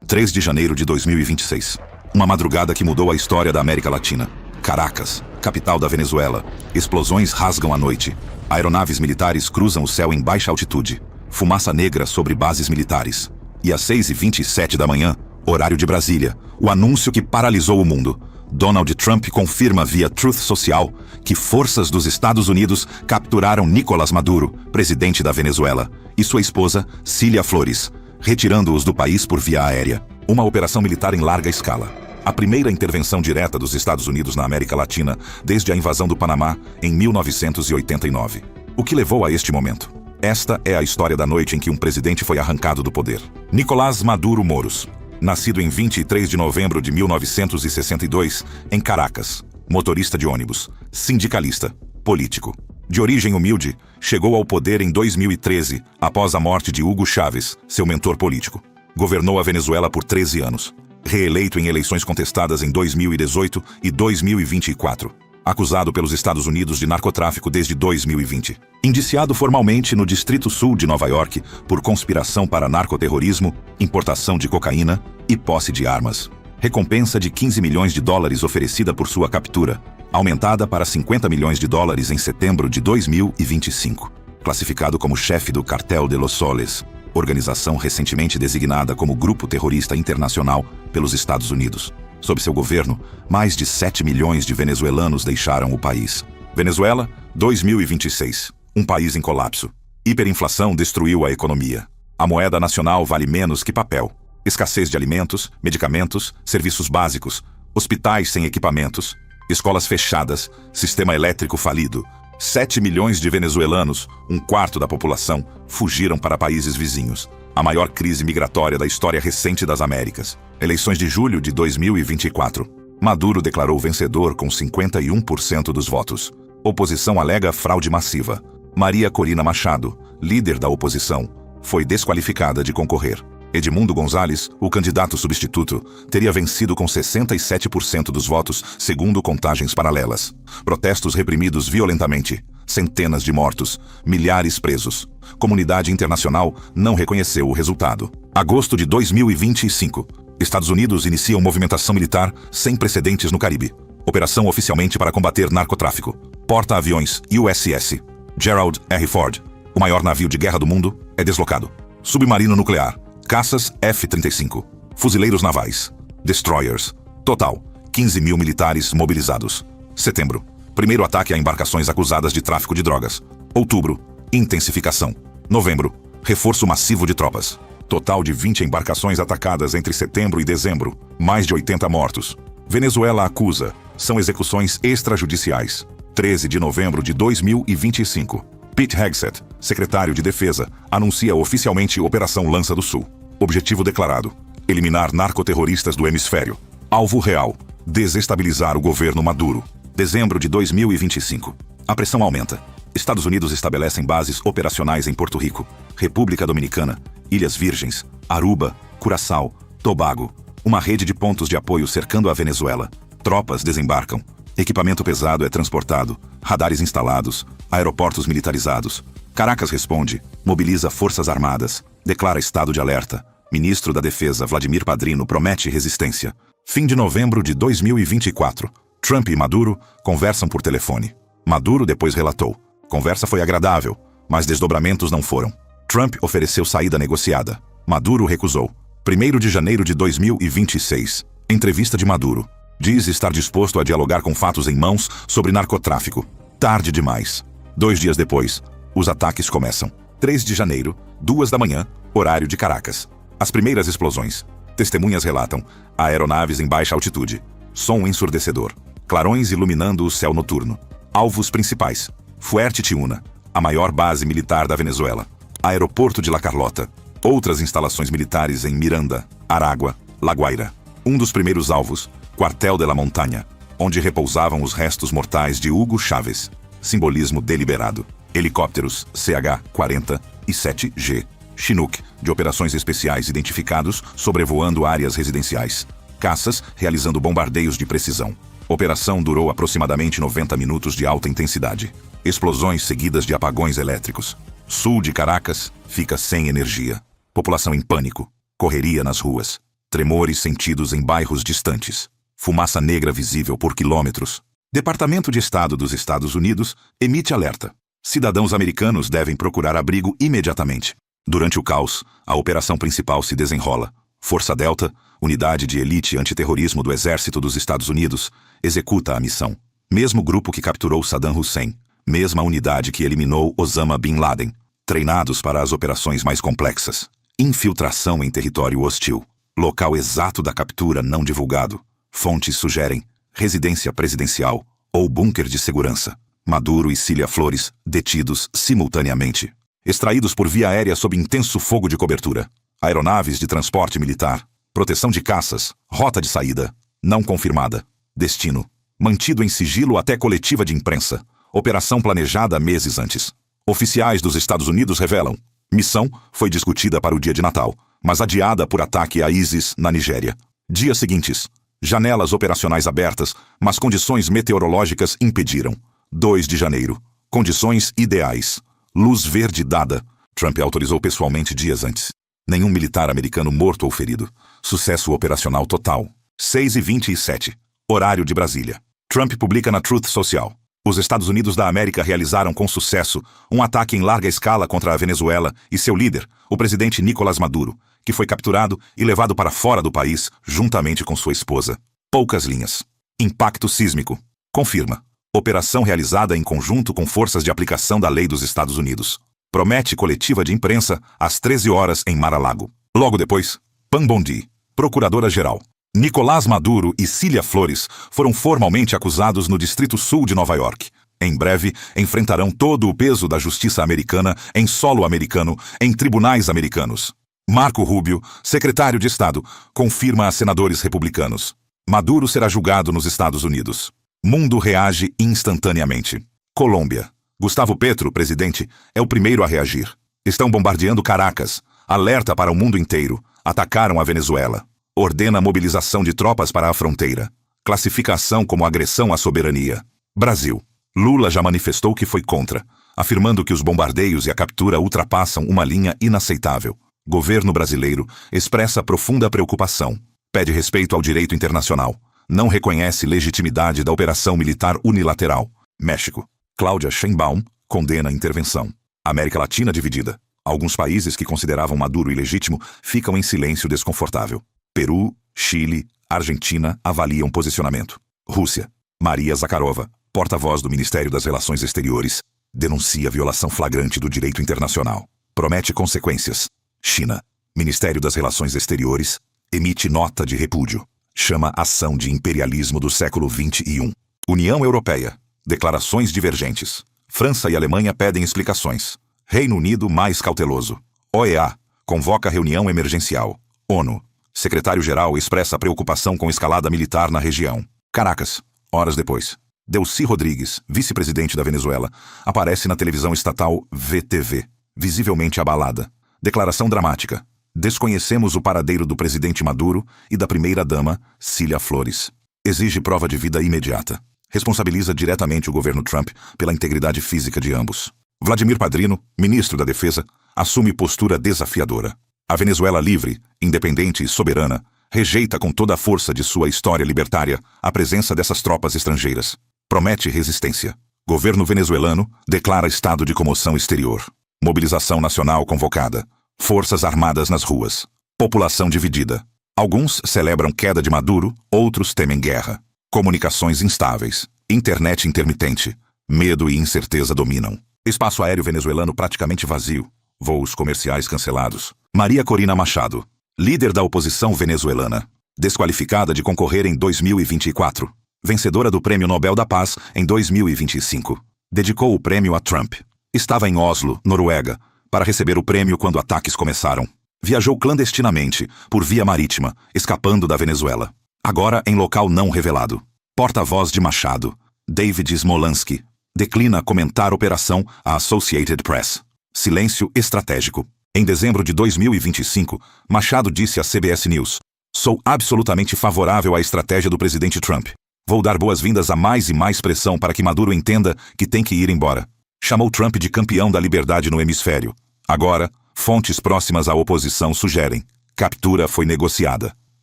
3 de janeiro de 2026. Uma madrugada que mudou a história da América Latina. Caracas, capital da Venezuela. Explosões rasgam a noite. Aeronaves militares cruzam o céu em baixa altitude. Fumaça negra sobre bases militares. E às 6h27 da manhã, horário de Brasília, o anúncio que paralisou o mundo. Donald Trump confirma via Truth Social que forças dos Estados Unidos capturaram Nicolás Maduro, presidente da Venezuela, e sua esposa, Cilia Flores, retirando-os do país por via aérea. Uma operação militar em larga escala. A primeira intervenção direta dos Estados Unidos na América Latina desde a invasão do Panamá em 1989. O que levou a este momento? Esta é a história da noite em que um presidente foi arrancado do poder. Nicolás Maduro Moros. Nascido em 23 de novembro de 1962, em Caracas. Motorista de ônibus, sindicalista, político. De origem humilde, chegou ao poder em 2013, após a morte de Hugo Chávez, seu mentor político. Governou a Venezuela por 13 anos. Reeleito em eleições contestadas em 2018 e 2024. Acusado pelos Estados Unidos de narcotráfico desde 2020. Indiciado formalmente no Distrito Sul de Nova York por conspiração para narcoterrorismo, importação de cocaína e posse de armas. Recompensa de 15 milhões de dólares oferecida por sua captura, aumentada para 50 milhões de dólares em setembro de 2025. Classificado como chefe do Cartel de los Soles, organização recentemente designada como Grupo Terrorista Internacional pelos Estados Unidos. Sob seu governo, mais de 7 milhões de venezuelanos deixaram o país. Venezuela, 2026. Um país em colapso. Hiperinflação destruiu a economia. A moeda nacional vale menos que papel. Escassez de alimentos, medicamentos, serviços básicos, hospitais sem equipamentos, escolas fechadas, sistema elétrico falido. 7 milhões de venezuelanos, um quarto da população, fugiram para países vizinhos. A maior crise migratória da história recente das Américas. Eleições de julho de 2024. Maduro declarou vencedor com 51% dos votos. Oposição alega fraude massiva. Maria Corina Machado, líder da oposição, foi desqualificada de concorrer. Edmundo Gonzalez, o candidato substituto, teria vencido com 67% dos votos, segundo contagens paralelas. Protestos reprimidos violentamente. Centenas de mortos, milhares presos. Comunidade internacional não reconheceu o resultado. Agosto de 2025. Estados Unidos iniciam movimentação militar sem precedentes no Caribe. Operação oficialmente para combater narcotráfico. Porta-aviões USS Gerald R. Ford, o maior navio de guerra do mundo, é deslocado. Submarino nuclear. Caças F-35. Fuzileiros navais. Destroyers. Total, 15 mil militares mobilizados. Setembro. Primeiro ataque a embarcações acusadas de tráfico de drogas. Outubro. Intensificação. Novembro. Reforço massivo de tropas. Total de 20 embarcações atacadas entre setembro e dezembro. Mais de 80 mortos. Venezuela acusa. São execuções extrajudiciais. 13 de novembro de 2025. Pete Hegseth, secretário de Defesa, anuncia oficialmente Operação Lança do Sul. Objetivo declarado: eliminar narcoterroristas do hemisfério. Alvo real: desestabilizar o governo Maduro. Dezembro de 2025. A pressão aumenta. Estados Unidos estabelecem bases operacionais em Porto Rico, República Dominicana, Ilhas Virgens, Aruba, Curaçao, Tobago. Uma rede de pontos de apoio cercando a Venezuela. Tropas desembarcam. Equipamento pesado é transportado. Radares instalados. Aeroportos militarizados. Caracas responde. Mobiliza forças armadas. Declara estado de alerta. Ministro da Defesa Vladimir Padrino promete resistência. Fim de novembro de 2024. Trump e Maduro conversam por telefone. Maduro depois relatou: conversa foi agradável, mas desdobramentos não foram. Trump ofereceu saída negociada. Maduro recusou. 1º de janeiro de 2026. Entrevista de Maduro. Diz estar disposto a dialogar com fatos em mãos sobre narcotráfico. Tarde demais. 2 dias depois, os ataques começam. 3 de janeiro, 2 da manhã, horário de Caracas. As primeiras explosões. Testemunhas relatam: aeronaves em baixa altitude. Som ensurdecedor. Clarões iluminando o céu noturno. Alvos principais: Fuerte Tiuna, a maior base militar da Venezuela. Aeroporto de La Carlota. Outras instalações militares em Miranda, Aragua, La Guaira. Um dos primeiros alvos: Quartel de la Montaña, onde repousavam os restos mortais de Hugo Chávez. Simbolismo deliberado. Helicópteros CH-40 e 7G. Chinook, de operações especiais identificados sobrevoando áreas residenciais. Caças realizando bombardeios de precisão. Operação durou aproximadamente 90 minutos de alta intensidade. Explosões seguidas de apagões elétricos. Sul de Caracas fica sem energia. População em pânico. Correria nas ruas. Tremores sentidos em bairros distantes. Fumaça negra visível por quilômetros. Departamento de Estado dos Estados Unidos emite alerta. Cidadãos americanos devem procurar abrigo imediatamente. Durante o caos, a operação principal se desenrola. Força Delta, unidade de elite antiterrorismo do Exército dos Estados Unidos, executa a missão. Mesmo grupo que capturou Saddam Hussein. Mesma unidade que eliminou Osama Bin Laden. Treinados para as operações mais complexas. Infiltração em território hostil. Local exato da captura não divulgado. Fontes sugerem residência presidencial ou bunker de segurança. Maduro e Cília Flores detidos simultaneamente. Extraídos por via aérea sob intenso fogo de cobertura. Aeronaves de transporte militar. Proteção de caças. Rota de saída. Não confirmada. Destino. Mantido em sigilo até coletiva de imprensa. Operação planejada meses antes. Oficiais dos Estados Unidos revelam. Missão foi discutida para o dia de Natal, mas adiada por ataque a ISIS na Nigéria. Dias seguintes. Janelas operacionais abertas, mas condições meteorológicas impediram. 2 de janeiro. Condições ideais. Luz verde dada. Trump autorizou pessoalmente dias antes. Nenhum militar americano morto ou ferido. Sucesso operacional total. 6h27. Horário de Brasília. Trump publica na Truth Social. Os Estados Unidos da América realizaram com sucesso um ataque em larga escala contra a Venezuela e seu líder, o presidente Nicolás Maduro, que foi capturado e levado para fora do país juntamente com sua esposa. Poucas linhas. Impacto sísmico. Confirma. Operação realizada em conjunto com forças de aplicação da lei dos Estados Unidos. Promete coletiva de imprensa às 13 horas em Mar-a-Lago. Logo depois, Pam Bondi, procuradora-geral. Nicolás Maduro e Cília Flores foram formalmente acusados no Distrito Sul de Nova York. Em breve, enfrentarão todo o peso da justiça americana em solo americano, em tribunais americanos. Marco Rubio, secretário de Estado, confirma a senadores republicanos. Maduro será julgado nos Estados Unidos. Mundo reage instantaneamente. Colômbia. Gustavo Petro, presidente, é o primeiro a reagir. Estão bombardeando Caracas. Alerta para o mundo inteiro. Atacaram a Venezuela. Ordena a mobilização de tropas para a fronteira. Classificação como agressão à soberania. Brasil. Lula já manifestou que foi contra, afirmando que os bombardeios e a captura ultrapassam uma linha inaceitável. Governo brasileiro expressa profunda preocupação. Pede respeito ao direito internacional. Não reconhece legitimidade da operação militar unilateral. México. Cláudia Sheinbaum condena a intervenção. América Latina dividida. Alguns países que consideravam Maduro ilegítimo ficam em silêncio desconfortável. Peru, Chile, Argentina avaliam posicionamento. Rússia. Maria Zakharova, porta-voz do Ministério das Relações Exteriores, denuncia violação flagrante do direito internacional. Promete consequências. China. Ministério das Relações Exteriores emite nota de repúdio. Chama ação de imperialismo do século XXI. União Europeia. Declarações divergentes. França e Alemanha pedem explicações. Reino Unido mais cauteloso. OEA. Convoca reunião emergencial. ONU. Secretário-geral expressa preocupação com escalada militar na região. Caracas. Horas depois. Delcy Rodrigues, vice-presidente da Venezuela, aparece na televisão estatal VTV, visivelmente abalada. Declaração dramática. Desconhecemos o paradeiro do presidente Maduro e da primeira-dama, Cília Flores. Exige prova de vida imediata. Responsabiliza diretamente o governo Trump pela integridade física de ambos. Vladimir Padrino, ministro da Defesa, assume postura desafiadora. A Venezuela livre, independente e soberana rejeita com toda a força de sua história libertária a presença dessas tropas estrangeiras. Promete resistência. Governo venezuelano declara estado de comoção exterior. Mobilização nacional convocada. Forças armadas nas ruas. População dividida. Alguns celebram queda de Maduro, outros temem guerra. Comunicações instáveis. Internet intermitente. Medo e incerteza dominam. Espaço aéreo venezuelano praticamente vazio. Voos comerciais cancelados. Maria Corina Machado, líder da oposição venezuelana, desqualificada de concorrer em 2024, vencedora do Prêmio Nobel da Paz em 2025. Dedicou o prêmio a Trump. Estava em Oslo, Noruega, para receber o prêmio quando ataques começaram. Viajou clandestinamente, por via marítima, escapando da Venezuela. Agora em local não revelado. Porta-voz de Machado, David Smolansky, declina comentar operação à Associated Press. Silêncio estratégico. Em dezembro de 2025, Machado disse à CBS News: "Sou absolutamente favorável à estratégia do presidente Trump. Vou dar boas-vindas a mais e mais pressão para que Maduro entenda que tem que ir embora." Chamou Trump de campeão da liberdade no hemisfério. Agora, fontes próximas à oposição sugerem: captura foi negociada.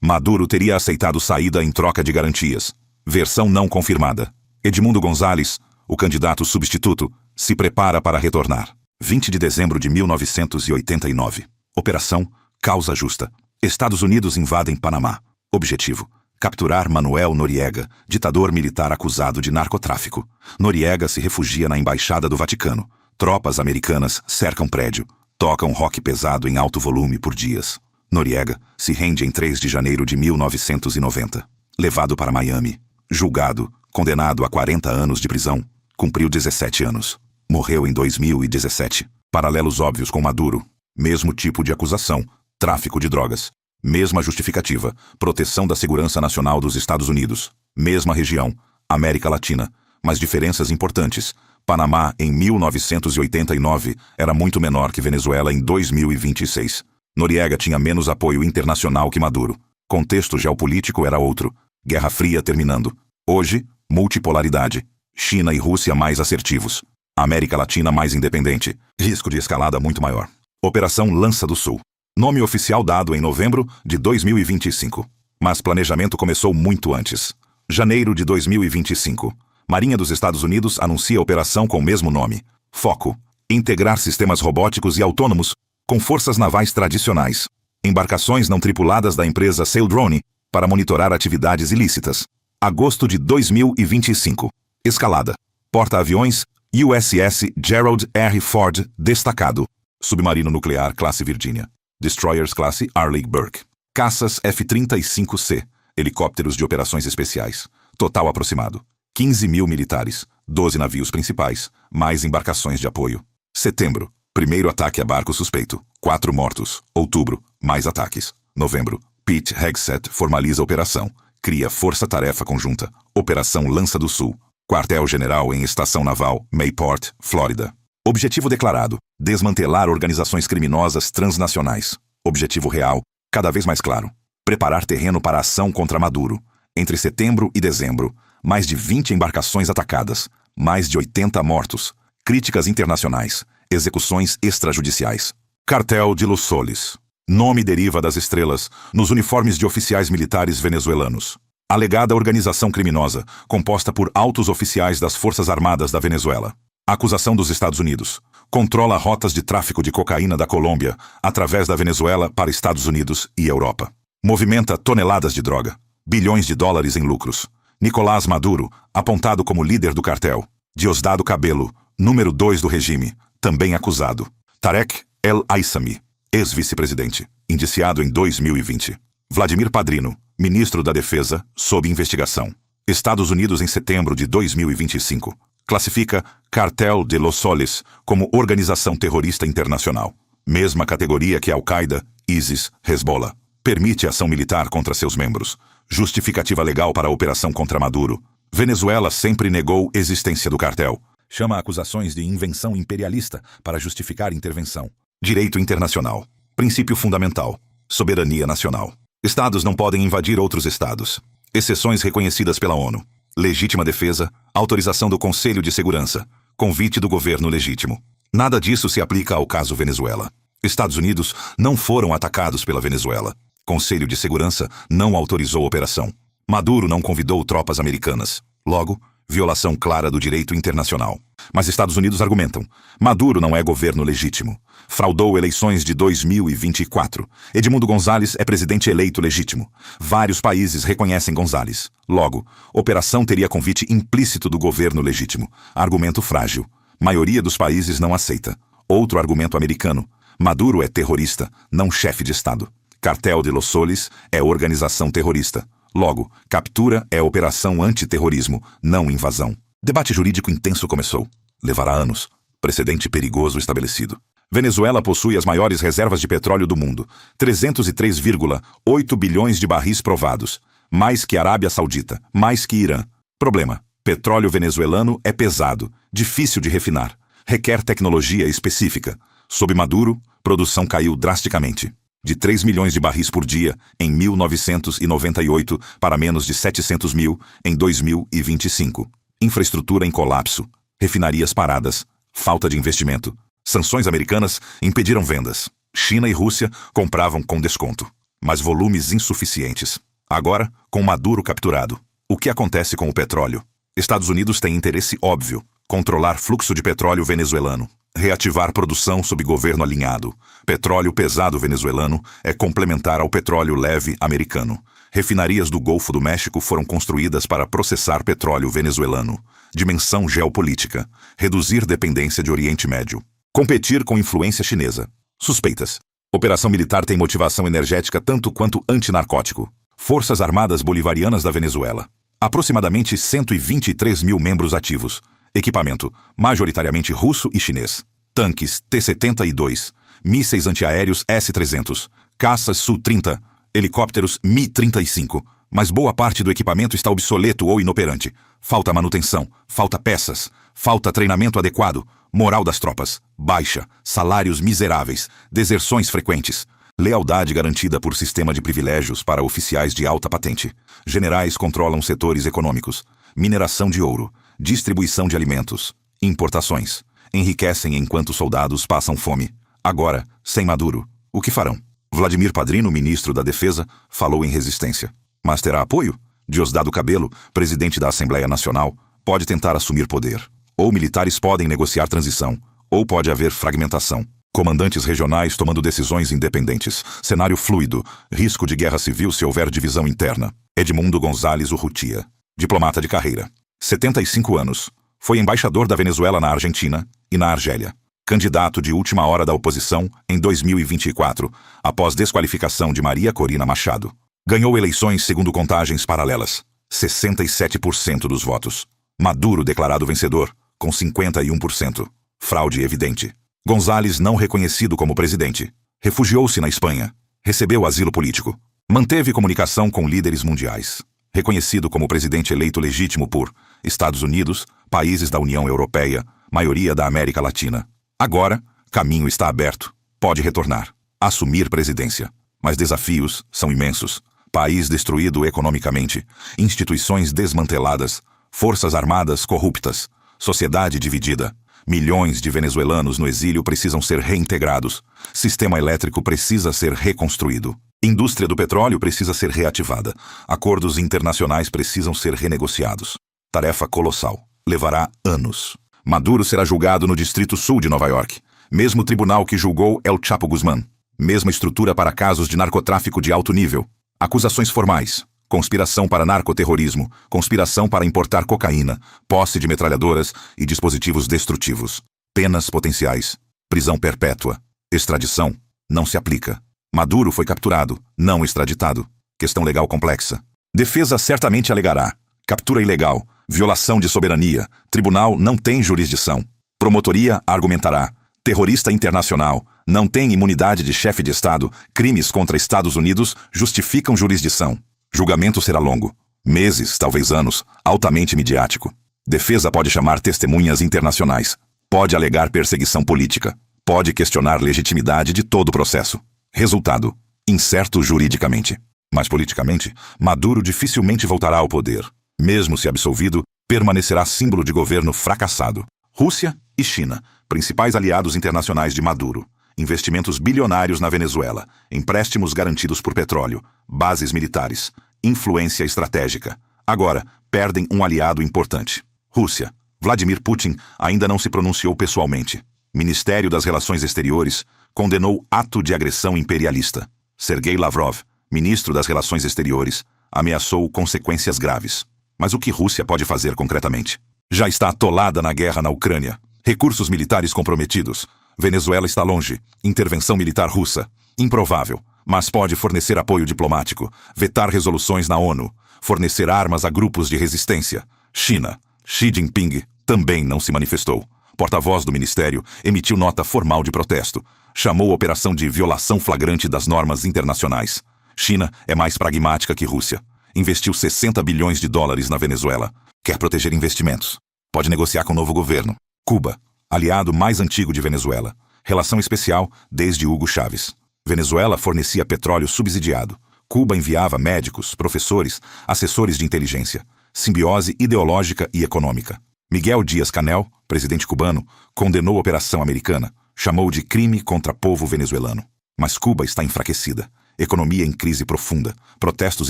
Maduro teria aceitado saída em troca de garantias. Versão não confirmada. Edmundo González, o candidato substituto, se prepara para retornar. 20 de dezembro de 1989. Operação Causa Justa. Estados Unidos invadem Panamá. Objetivo: capturar Manuel Noriega, ditador militar acusado de narcotráfico. Noriega se refugia na Embaixada do Vaticano. Tropas americanas cercam prédio. Tocam rock pesado em alto volume por dias. Noriega se rende em 3 de janeiro de 1990. Levado para Miami. Julgado, condenado a 40 anos de prisão. Cumpriu 17 anos. Morreu em 2017. Paralelos óbvios com Maduro. Mesmo tipo de acusação. Tráfico de drogas. Mesma justificativa. Proteção da segurança nacional dos Estados Unidos. Mesma região. América Latina. Mas diferenças importantes. Panamá, em 1989, era muito menor que Venezuela em 2026. Noriega tinha menos apoio internacional que Maduro. Contexto geopolítico era outro. Guerra Fria terminando. Hoje, multipolaridade. China e Rússia mais assertivos. América Latina mais independente. Risco de escalada muito maior. Operação Lança do Sul. Nome oficial dado em novembro de 2025. Mas planejamento começou muito antes. Janeiro de 2025. Marinha dos Estados Unidos anuncia operação com o mesmo nome. Foco: integrar sistemas robóticos e autônomos com forças navais tradicionais. Embarcações não tripuladas da empresa Saildrone para monitorar atividades ilícitas. Agosto de 2025. Escalada. Porta-aviões USS Gerald R. Ford destacado. Submarino nuclear classe Virginia. Destroyers classe Arleigh Burke. Caças F-35C. Helicópteros de operações especiais. Total aproximado: 15 mil militares, 12 navios principais, mais embarcações de apoio. Setembro. Primeiro ataque a barco suspeito. 4 mortos. Outubro. Mais ataques. Novembro. Pete Hegseth formaliza a operação. Cria força-tarefa conjunta. Operação Lança do Sul. Quartel-general em Estação Naval, Mayport, Flórida. Objetivo declarado: desmantelar organizações criminosas transnacionais. Objetivo real, cada vez mais claro: preparar terreno para ação contra Maduro. Entre setembro e dezembro, mais de 20 embarcações atacadas, mais de 80 mortos, críticas internacionais, execuções extrajudiciais. Cartel de Los Soles. Nome deriva das estrelas nos uniformes de oficiais militares venezuelanos. Alegada organização criminosa, composta por altos oficiais das Forças Armadas da Venezuela. Acusação dos Estados Unidos. Controla rotas de tráfico de cocaína da Colômbia através da Venezuela para Estados Unidos e Europa. Movimenta toneladas de droga. Bilhões de dólares em lucros. Nicolás Maduro, apontado como líder do cartel. Diosdado Cabello, número 2 do regime, também acusado. Tarek El Aissami, ex-vice-presidente, indiciado em 2020. Vladimir Padrino, ministro da Defesa, sob investigação. Estados Unidos em setembro de 2025. Classifica Cartel de Los Soles como organização terrorista internacional. Mesma categoria que Al-Qaeda, ISIS, Hezbollah. Permite ação militar contra seus membros. Justificativa legal para a operação contra Maduro. Venezuela sempre negou existência do cartel. Chama acusações de invenção imperialista para justificar intervenção. Direito internacional. Princípio fundamental. Soberania nacional. Estados não podem invadir outros estados. Exceções reconhecidas pela ONU. Legítima defesa. Autorização do Conselho de Segurança. Convite do governo legítimo. Nada disso se aplica ao caso Venezuela. Estados Unidos não foram atacados pela Venezuela. Conselho de Segurança não autorizou a operação. Maduro não convidou tropas americanas. Logo, violação clara do direito internacional. Mas Estados Unidos argumentam: Maduro não é governo legítimo. Fraudou eleições de 2024. Edmundo González é presidente eleito legítimo. Vários países reconhecem González. Logo, operação teria convite implícito do governo legítimo. Argumento frágil. Maioria dos países não aceita. Outro argumento americano: Maduro é terrorista, não chefe de Estado. Cartel de Los Soles é organização terrorista. Logo, captura é operação antiterrorismo, não invasão. Debate jurídico intenso começou. Levará anos. Precedente perigoso estabelecido. Venezuela possui as maiores reservas de petróleo do mundo. 303,8 bilhões de barris provados. Mais que Arábia Saudita, mais que Irã. Problema: petróleo venezuelano é pesado, difícil de refinar. Requer tecnologia específica. Sob Maduro, produção caiu drasticamente. De 3 milhões de barris por dia em 1998 para menos de 700 mil em 2025. Infraestrutura em colapso. Refinarias paradas. Falta de investimento. Sanções americanas impediram vendas. China e Rússia compravam com desconto. mas volumes insuficientes. Agora, com Maduro capturado, o que acontece com o petróleo? Estados Unidos têm interesse óbvio: controlar fluxo de petróleo venezuelano, reativar produção sob governo alinhado. Petróleo pesado venezuelano é complementar ao petróleo leve americano. Refinarias do Golfo do México foram construídas para processar petróleo venezuelano. Dimensão geopolítica: reduzir dependência de Oriente Médio. Competir com influência chinesa. Suspeitas: operação militar tem motivação energética tanto quanto antinarcótico. Forças Armadas Bolivarianas da Venezuela. Aproximadamente 123 mil membros ativos. Equipamento: majoritariamente russo e chinês. Tanques T-72, mísseis antiaéreos S-300, caças Su-30, helicópteros Mi-35. Mas boa parte do equipamento está obsoleto ou inoperante. Falta manutenção, falta peças, falta treinamento adequado, moral das tropas baixa, salários miseráveis, deserções frequentes. Lealdade garantida por sistema de privilégios para oficiais de alta patente. Generais controlam setores econômicos. Mineração de ouro. Distribuição de alimentos. Importações. Enriquecem enquanto soldados passam fome. Agora, sem Maduro, o que farão? Vladimir Padrino, ministro da Defesa, falou em resistência. Mas terá apoio? Diosdado Cabello, presidente da Assembleia Nacional, pode tentar assumir poder. Ou militares podem negociar transição, ou pode haver fragmentação. Comandantes regionais tomando decisões independentes. Cenário fluido. Risco de guerra civil se houver divisão interna. Edmundo Gonzalez Urrutia. Diplomata de carreira. 75 anos. Foi embaixador da Venezuela na Argentina e na Argélia. Candidato de última hora da oposição em 2024, após desqualificação de Maria Corina Machado. Ganhou eleições segundo contagens paralelas. 67% dos votos. Maduro declarado vencedor, com 51%. Fraude evidente. Gonzalez não reconhecido como presidente. Refugiou-se na Espanha. Recebeu asilo político. Manteve comunicação com líderes mundiais. Reconhecido como presidente eleito legítimo por Estados Unidos, países da União Europeia, maioria da América Latina. Agora, caminho está aberto. Pode retornar. Assumir presidência. Mas desafios são imensos. País destruído economicamente. Instituições desmanteladas. Forças armadas corruptas. Sociedade dividida. Milhões de venezuelanos no exílio precisam ser reintegrados. Sistema elétrico precisa ser reconstruído. Indústria do petróleo precisa ser reativada. Acordos internacionais precisam ser renegociados. Tarefa colossal. Levará anos. Maduro será julgado no Distrito Sul de Nova York. Mesmo tribunal que julgou El Chapo Guzmán. Mesma estrutura para casos de narcotráfico de alto nível. Acusações formais. Conspiração para narcoterrorismo, conspiração para importar cocaína, posse de metralhadoras e dispositivos destrutivos. Penas potenciais. Prisão perpétua. Extradição. Não se aplica. Maduro foi capturado, não extraditado. Questão legal complexa. Defesa certamente alegará. Captura ilegal. Violação de soberania. Tribunal não tem jurisdição. Promotoria argumentará. Terrorista internacional. Não tem imunidade de chefe de Estado. Crimes contra Estados Unidos justificam jurisdição. Julgamento será longo. Meses, talvez anos. Altamente midiático. Defesa pode chamar testemunhas internacionais. Pode alegar perseguição política. Pode questionar legitimidade de todo o processo. Resultado: incerto juridicamente. Mas politicamente, Maduro dificilmente voltará ao poder. Mesmo se absolvido, permanecerá símbolo de governo fracassado. Rússia e China, principais aliados internacionais de Maduro. Investimentos bilionários na Venezuela, empréstimos garantidos por petróleo, bases militares, influência estratégica. Agora, perdem um aliado importante. Rússia. Vladimir Putin ainda não se pronunciou pessoalmente. Ministério das Relações Exteriores condenou ato de agressão imperialista. Sergei Lavrov, ministro das Relações Exteriores, ameaçou consequências graves. Mas o que Rússia pode fazer concretamente? Já está atolada na guerra na Ucrânia. Recursos militares comprometidos. Venezuela está longe. Intervenção militar russa. Improvável, mas pode fornecer apoio diplomático, vetar resoluções na ONU, fornecer armas a grupos de resistência. China. Xi Jinping também não se manifestou. Porta-voz do ministério emitiu nota formal de protesto. Chamou a operação de violação flagrante das normas internacionais. China é mais pragmática que Rússia. Investiu 60 bilhões de dólares na Venezuela. Quer proteger investimentos. Pode negociar com o novo governo. Cuba. Aliado mais antigo de Venezuela. Relação especial desde Hugo Chávez. Venezuela fornecia petróleo subsidiado. Cuba enviava médicos, professores, assessores de inteligência. Simbiose ideológica e econômica. Miguel Díaz-Canel, presidente cubano, condenou a operação americana. Chamou de crime contra povo venezuelano. Mas Cuba está enfraquecida. Economia em crise profunda. Protestos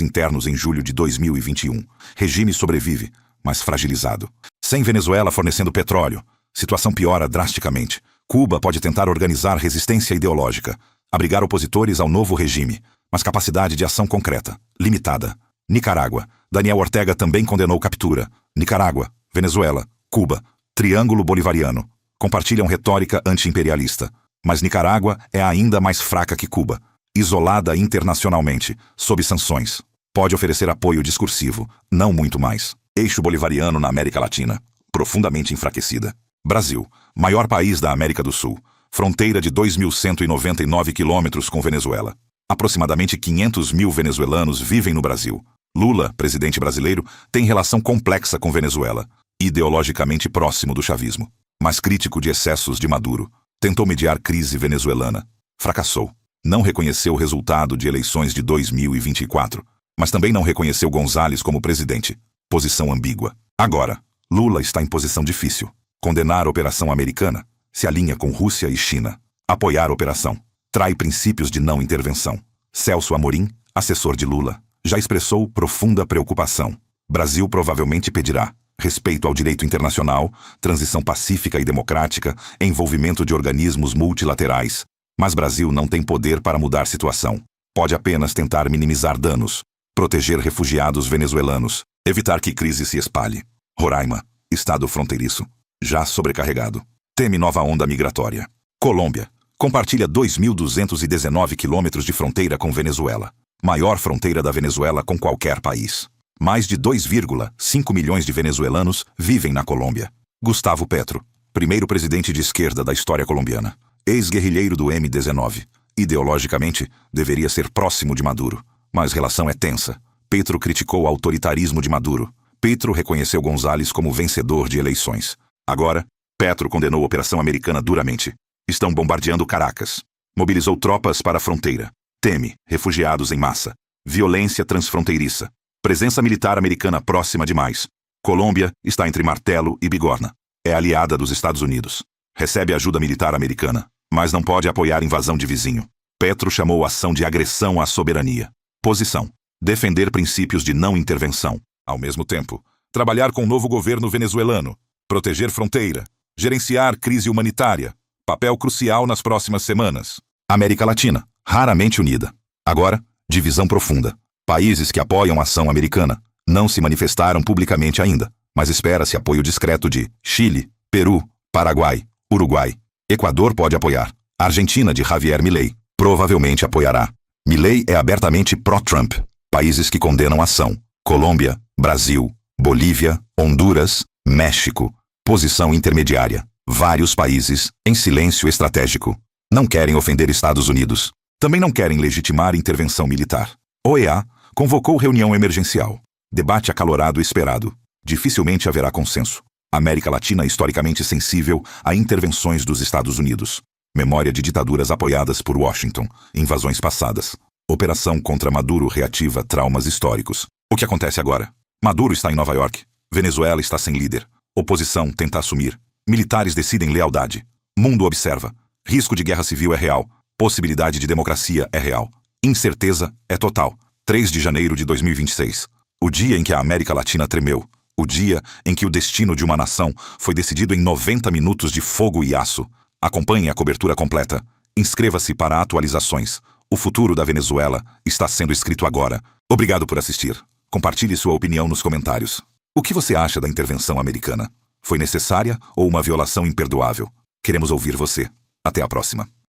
internos em julho de 2021. Regime sobrevive, mas fragilizado. Sem Venezuela fornecendo petróleo, situação piora drasticamente. Cuba pode tentar organizar resistência ideológica, abrigar opositores ao novo regime, mas capacidade de ação concreta, limitada. Nicarágua. Daniel Ortega também condenou captura. Nicarágua, Venezuela, Cuba, triângulo bolivariano. Compartilham retórica anti-imperialista. Mas Nicarágua é ainda mais fraca que Cuba. Isolada internacionalmente, sob sanções. Pode oferecer apoio discursivo, não muito mais. Eixo bolivariano na América Latina, profundamente enfraquecida. Brasil, maior país da América do Sul. Fronteira de 2.199 quilômetros com Venezuela. Aproximadamente 500 mil venezuelanos vivem no Brasil. Lula, presidente brasileiro, tem relação complexa com Venezuela, ideologicamente próximo do chavismo, mas crítico de excessos de Maduro. Tentou mediar crise venezuelana. Fracassou. Não reconheceu o resultado de eleições de 2024, mas também não reconheceu González como presidente. Posição ambígua. Agora, Lula está em posição difícil. Condenar a operação americana. Se alinha com Rússia e China. Apoiar a operação. Trai princípios de não intervenção. Celso Amorim, assessor de Lula, já expressou profunda preocupação. Brasil provavelmente pedirá respeito ao direito internacional, transição pacífica e democrática, envolvimento de organismos multilaterais. Mas Brasil não tem poder para mudar situação. Pode apenas tentar minimizar danos, proteger refugiados venezuelanos, evitar que crise se espalhe. Roraima, estado fronteiriço, já sobrecarregado. Teme nova onda migratória. Colômbia, compartilha 2.219 quilômetros de fronteira com Venezuela. Maior fronteira da Venezuela com qualquer país. Mais de 2,5 milhões de venezuelanos vivem na Colômbia. Gustavo Petro, primeiro presidente de esquerda da história colombiana. Ex-guerrilheiro do M-19. Ideologicamente, deveria ser próximo de Maduro. Mas relação é tensa. Petro criticou o autoritarismo de Maduro. Petro reconheceu González como vencedor de eleições. Agora, Petro condenou a operação americana duramente. Estão bombardeando Caracas. Mobilizou tropas para a fronteira. Teme refugiados em massa. Violência transfronteiriça. Presença militar americana próxima demais. Colômbia está entre martelo e bigorna. É aliada dos Estados Unidos. Recebe ajuda militar americana, mas não pode apoiar invasão de vizinho. Petro chamou a ação de agressão à soberania. Posição: defender princípios de não intervenção. Ao mesmo tempo, trabalhar com o novo governo venezuelano. Proteger fronteira. Gerenciar crise humanitária. Papel crucial nas próximas semanas. América Latina, raramente unida. Agora, divisão profunda. Países que apoiam a ação americana não se manifestaram publicamente ainda, mas espera-se apoio discreto de Chile, Peru, Paraguai, Uruguai. Equador pode apoiar. Argentina de Javier Milei provavelmente apoiará. Milei é abertamente pró-Trump. Países que condenam a ação. Colômbia, Brasil, Bolívia, Honduras, México. Posição intermediária. Vários países, em silêncio estratégico. Não querem ofender Estados Unidos. Também não querem legitimar intervenção militar. OEA convocou reunião emergencial. Debate acalorado esperado. Dificilmente haverá consenso. América Latina historicamente sensível a intervenções dos Estados Unidos. Memória de ditaduras apoiadas por Washington. Invasões passadas. Operação contra Maduro reativa traumas históricos. O que acontece agora? Maduro está em Nova York. Venezuela está sem líder. Oposição tenta assumir. Militares decidem lealdade. Mundo observa. Risco de guerra civil é real. Possibilidade de democracia é real. Incerteza é total. 3 de janeiro de 2026. O dia em que a América Latina tremeu. O dia em que o destino de uma nação foi decidido em 90 minutos de fogo e aço. Acompanhe a cobertura completa. Inscreva-se para atualizações. O futuro da Venezuela está sendo escrito agora. Obrigado por assistir. Compartilhe sua opinião nos comentários. O que você acha da intervenção americana? Foi necessária ou uma violação imperdoável? Queremos ouvir você. Até a próxima.